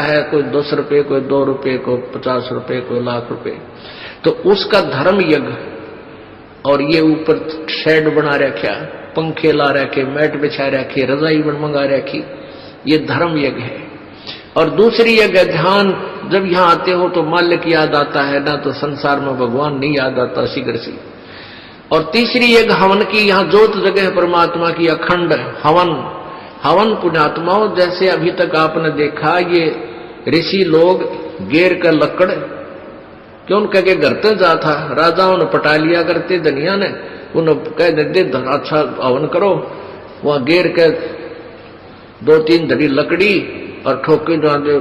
है, कोई 10 रुपये, कोई 2 रुपये, कोई 50 रुपये, कोई लाख रुपये। तो उसका धर्म यज्ञ, और ये ऊपर शेड बना रखा, पंखे ला रखे, मैट बिछा रखे, रजाई बन मंगा रखी, ये धर्म यज्ञ है। और दूसरी यज्ञ ध्यान, जब यहां आते हो तो मालिक याद आता है, ना तो संसार में भगवान नहीं याद आता शीघ्र से। और तीसरी यज्ञ हवन की, यहाँ जोत जगह परमात्मा की अखंड हवन। हवन पुण्यात्माओं, जैसे अभी तक आपने देखा ये ऋषि लोग गेर कर लकड़ क्यों कह घर तक जा था, राजाओं ने पटा लिया करते, दुनिया ने उन्हें कह दे अच्छा हवन करो, वहां गेर के 2-3 धड़ी लकड़ी और ठोके जो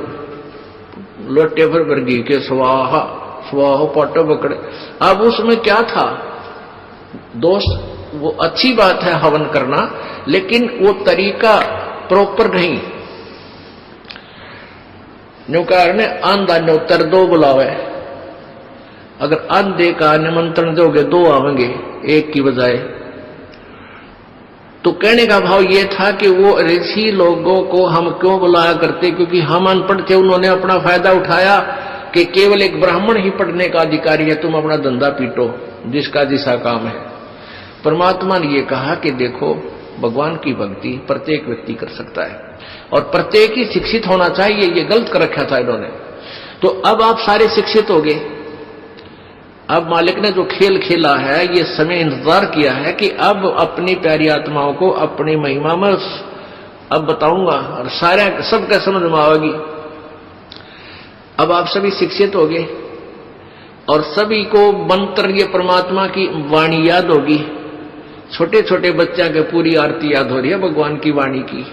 लोटे भर भर घी के स्वाहा स्वाहो पाटो बकड़े। अब उसमें क्या था दोस्त, वो अच्छी बात है हवन करना, लेकिन वो तरीका प्रॉपर नहीं। न्यू कारण आंधा न्यू तर 2 बुलावे, अगर आंधे का निमंत्रण दोगे 2 आवेंगे एक की बजाय। तो कहने का भाव ये था कि वो ऋषि लोगों को हम क्यों बुलाया करते, क्योंकि हम अनपढ़ थे, उन्होंने अपना फायदा उठाया कि केवल एक ब्राह्मण ही पढ़ने का अधिकारी है, तुम अपना धंधा पीटो, जिसका जिसा काम है। परमात्मा ने ये कहा कि देखो भगवान की भक्ति प्रत्येक व्यक्ति कर सकता है और प्रत्येक ही शिक्षित होना चाहिए, ये गलत कर रखा था इन्होंने। तो अब आप सारे शिक्षित हो गए। अब मालिक ने जो खेल खेला है, ये समय इंतजार किया है कि अब अपनी प्यारी आत्माओं को अपनी महिमा में अब बताऊंगा और सारे सबका समझ में आएगी। अब आप सभी शिक्षित हो गए और सभी को मंत्र, ये परमात्मा की वाणी याद होगी। छोटे छोटे बच्चा के पूरी आरती याद हो रही है भगवान की वाणी की।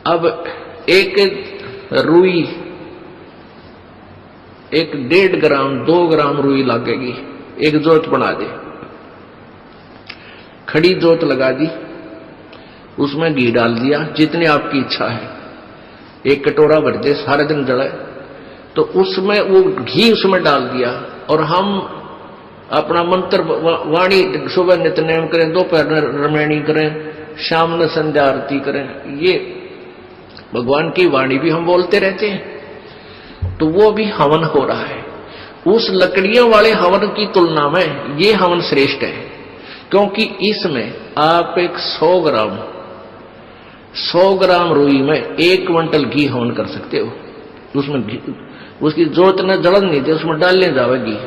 अब एक रुई, एक 1.5 ग्राम 2 ग्राम रुई लगेगी, एक जोत बना दे, खड़ी जोत लगा दी, उसमें घी डाल दिया जितनी आपकी इच्छा है, एक कटोरा भर दे, सारे दिन जलाए। तो उसमें वो घी उसमें डाल दिया और हम अपना मंत्र वाणी सुबह नित्यनेम करें, दोपहर रमैनी करें, शाम में संध्या आरती करें, ये भगवान की वाणी भी हम बोलते रहते हैं। तो वो भी हवन हो रहा है। उस लकड़ियों वाले हवन की तुलना में ये हवन श्रेष्ठ है, क्योंकि इसमें आप एक 100 ग्राम रुई में 1 क्विंटल घी हवन कर सकते हो। उसमें उसकी जोत न जलन नहीं थी, उसमें डालने जाएगी।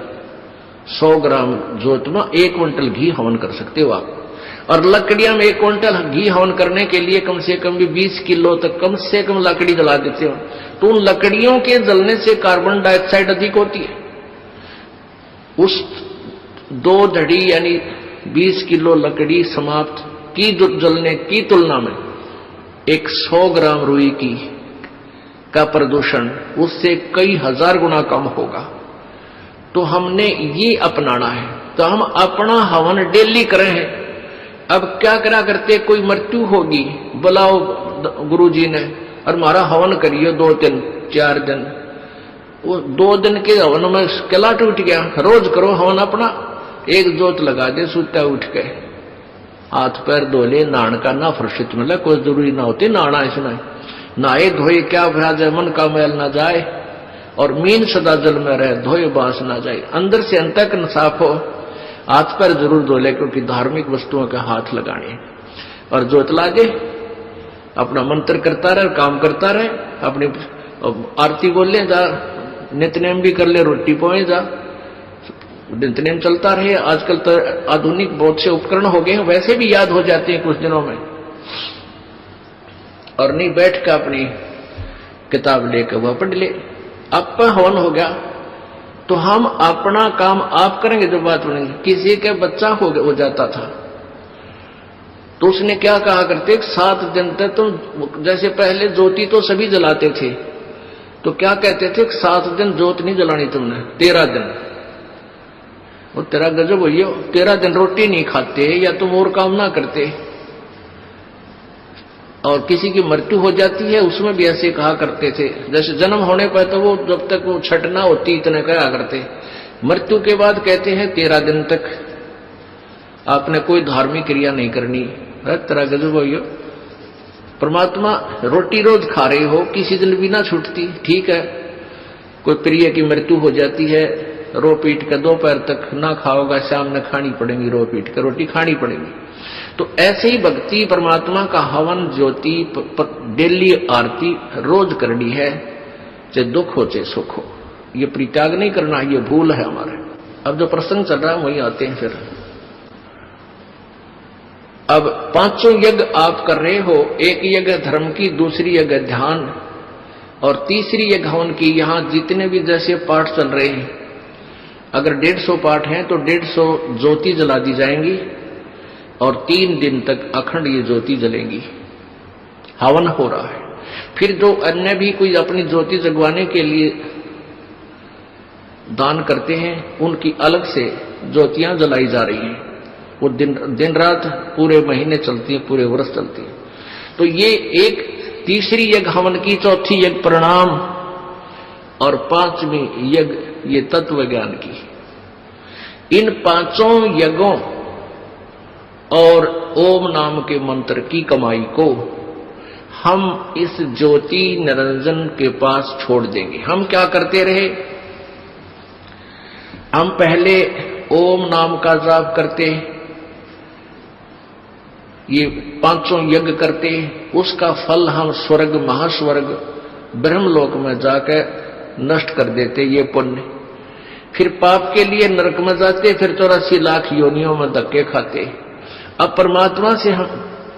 100 ग्राम जोत में 1 क्विंटल घी हवन कर सकते हो आप। और लकड़ियां में 1 क्विंटल घी हवन करने के लिए कम से कम भी 20 किलो तक कम से कम लकड़ी जला देते हो। तो उन लकड़ियों के जलने से कार्बन डाइऑक्साइड अधिक होती है। उस 2 धड़ी यानी 20 किलो लकड़ी समाप्त की जो जलने की तुलना में एक 100 ग्राम रुई की का प्रदूषण उससे कई हजार गुना कम होगा। तो हमने ये अपनाना है। तो हम अपना हवन डेली करें हैं। अब क्या करा करते, कोई मृत्यु होगी, बुलाओ गुरुजी ने और हमारा हवन करिए 2 दिन 4 दिन। वो 2 दिन के हवन में किला टूट गया। रोज करो हवन अपना, एक जोत लगा दे, सुता उठ के हाथ पैर धो ले, नहान का ना फुर्सत मिले, कोई जरूरी ना होती नहाना। इसमें नहाए धोए क्या भ्याज है, मन का मैल ना जाए और मीन सदा जल में रहे, धोए बास ना जाए। अंदर से अंत तक साफ हो, हाथ पैर जरूर धो ले, क्योंकि धार्मिक वस्तुओं का हाथ लगाने। और जोत ला दे, अपना मंत्र करता रहे, काम करता रहे, अपनी आरती बोल ले, जा नित्यनेम भी कर ले, रोटी पोए जा, नित्यनेम चलता रहे। आजकल तो आधुनिक बहुत से उपकरण हो गए हैं, वैसे भी याद हो जाते हैं कुछ दिनों में। और नहीं बैठ के अपनी किताब लेकर वह पढ़ ले। अब हवन हो गया तो हम अपना काम आप करेंगे। जो बात बनेगी, किसी के बच्चा हो जाता था तो उसने क्या कहा करते, 7 दिन तक तुम, जैसे पहले ज्योति तो सभी जलाते थे, तो क्या कहते थे, 7 दिन ज्योत नहीं जलानी तुमने, 13 दिन। वो तेरा गजब भैया, 13 दिन रोटी नहीं खाते या तुम और काम ना करते। और किसी की मृत्यु हो जाती है उसमें भी ऐसे कहा करते थे। जैसे जन्म होने पर तो वो जब तक वो छठ ना होती इतने कहा करते, मृत्यु के बाद कहते हैं 13 दिन तक आपने कोई धार्मिक क्रिया नहीं करनी। तेरा गजब भैया, परमात्मा रोटी रोज खा रहे हो, किसी दिन भी ना छूटती, ठीक है, कोई प्रिय की मृत्यु हो जाती है, रो पीट के दोपहर तक ना खाओगा, शाम में खानी पड़ेगी, रो पीट के रोटी खानी पड़ेगी। तो ऐसे ही भक्ति परमात्मा का हवन ज्योति डेली आरती रोज करनी है, चाहे दुख हो चाहे सुख हो, ये परित्याग नहीं करना, ये भूल है हमारे। अब जो प्रसंग चल रहा है वही आते हैं फिर। अब पांचों यज्ञ आप कर रहे हो, एक यज्ञ धर्म की, दूसरी यज्ञ ध्यान, और तीसरी यज्ञ हवन की। यहां जितने भी जैसे पाठ चल रहे हैं, अगर 150 पाठ हैं तो 150 ज्योति जला दी जाएंगी और 3 दिन तक अखंड ये ज्योति जलेंगी। हवन हो रहा है। फिर जो अन्य भी कोई अपनी ज्योति जगवाने के लिए दान करते हैं, उनकी अलग से ज्योतियां जलाई जा रही हैं। वो दिन रात पूरे महीने चलती है, पूरे वर्ष चलती है। तो ये एक तीसरी यज्ञ हवन की, चौथी यज्ञ प्रणाम, और 5वीं यज्ञ ये तत्व ज्ञान की। इन 5 यज्ञों और ओम नाम के मंत्र की कमाई को हम इस ज्योति निरंजन के पास छोड़ देंगे। हम क्या करते रहे, हम पहले ओम नाम का जाप करते, ये 5 यज्ञ करते, उसका फल हम स्वर्ग, महास्वर्ग, ब्रह्मलोक में जाकर नष्ट कर देते, ये पुण्य। फिर पाप के लिए नरक में जाते, फिर 84 लाख योनियों में धक्के खाते। अब परमात्मा से हम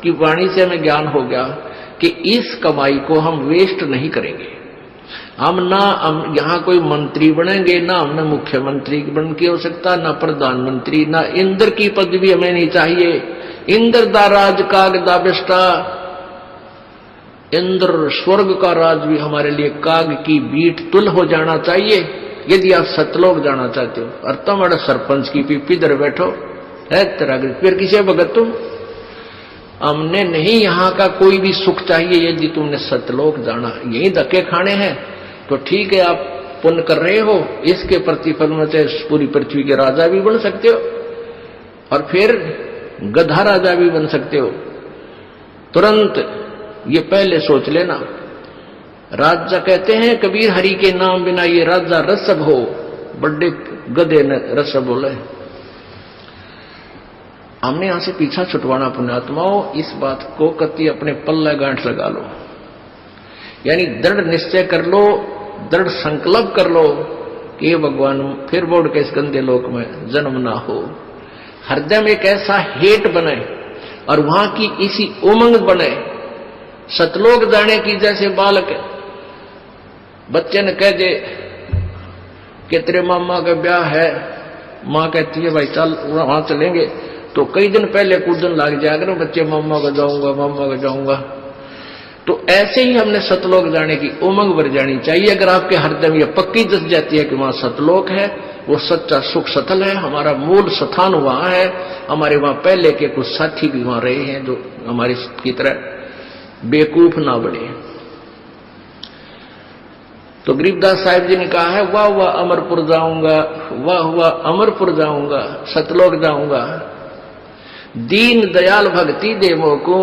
की वाणी से हमें ज्ञान हो गया कि इस कमाई को हम वेस्ट नहीं करेंगे। हम यहाँ कोई मंत्री बनेंगे, ना हमने मुख्यमंत्री बन के हो सकता, ना प्रधानमंत्री, ना इंद्र की पदवी हमें नहीं चाहिए। इंद्र दा राज काग दा बिष्टा, इंद्र स्वर्ग का राज भी हमारे लिए काग की बीट तुल हो जाना चाहिए। यदि आप सतलोक जाना चाहते हो, और तुम अड़ सरपंच की पीपी दर बैठो है तेरा, फिर किसे भगत तुम? हमने नहीं यहाँ का कोई भी सुख चाहिए। यदि तुमने सतलोक जाना, यही धक्के खाने हैं, तो ठीक है, आप पुण्य कर रहे हो, इसके प्रतिफल में से पूरी पृथ्वी के राजा भी बन सकते हो, और फिर गधा राजा भी बन सकते हो। तुरंत ये पहले सोच लेना। राजा कहते हैं कबीर, हरि के नाम बिना ये राजा रसब हो। बड़े गधे ने रसब बोले। हमने यहां से पीछा छुटवाना पुण्यात्माओं, इस बात को कति अपने पल्ले गांठ लगा लो, यानी दृढ़ निश्चय कर लो, दृढ़ संकल्प कर लो कि भगवान फिर बोर्ड के इस गंदे लोक में जन्म ना हो। हृदय में एक ऐसा हेट बने और वहां की इसी उमंग बने, सतलोक जाने की। जैसे बालक बच्चे ने कह दे कि तेरे मामा का ब्याह है, माँ कहती है भाई चल वहां चलेंगे, तो कई दिन पहले कूदन लग जाएगा बच्चे, मामा का जाऊंगा, मामा का जाऊंगा। तो ऐसे ही हमने सतलोक जाने की उमंग भर जानी चाहिए। अगर आपके हृदय में पक्की जस जाती है कि वहां सतलोक है, वो सच्चा सुख सतल है, हमारा मूल स्थान वहां है, हमारे वहां पहले के कुछ साथी भी वहां रहे हैं जो हमारी की तरह बेवकूफ ना बने। तो गरीबदास साहिब जी ने कहा है, वाह वाह अमरपुर जाऊंगा, वाह वाह अमरपुर जाऊंगा, सतलोक जाऊंगा, दीन दयाल भक्ति देवों को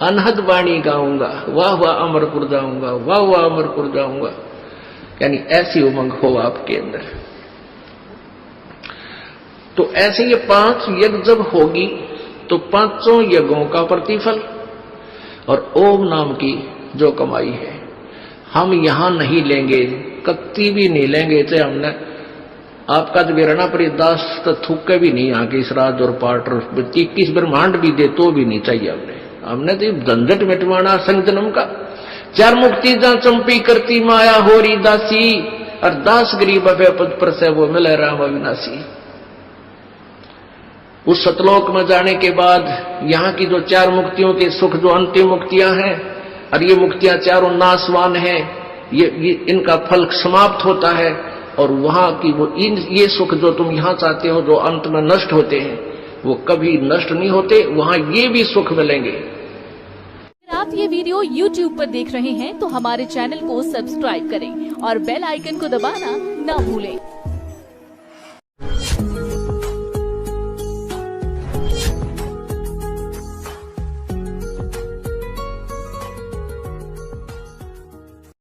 अनहद वाणी गाऊंगा, वाह वाह अमरपुर जाऊंगा, वाह वाह अमरपुर जाऊंगा। यानी ऐसी उमंग हो आपके अंदर। तो ऐसे ये 5 यज्ञ जब होगी तो 5 यज्ञों का प्रतिफल और ओम नाम की जो कमाई है हम यहां नहीं लेंगे, कत्ती भी नहीं लेंगे। चाहे हमने आपका तो बेरना पर दास तो थूके भी नहीं आके इस राज और पाठ और 21 ब्रह्मांड भी दे तो भी नहीं चाहिए। हमने तो झंझट मिटवाना संग जन्म का। 4 मुक्ति जहां चंपी करती माया होरी दासी, और दास गरीब अभय पद पर से वो मिले राम अविनाशी। उस सतलोक में जाने के बाद यहाँ की जो 4 मुक्तियों के सुख, जो अंतिम मुक्तियां हैं, और ये मुक्तियां चारों नाशवान हैं, ये इनका फल समाप्त होता है, और वहां की वो ये सुख जो तुम यहां चाहते हो, जो अंत में नष्ट होते हैं, वो कभी नष्ट नहीं होते, वहां ये भी सुख मिलेंगे। अगर आप ये वीडियो YouTube पर देख रहे हैं तो हमारे चैनल को सब्सक्राइब करें और बेल आइकन को दबाना ना भूलें।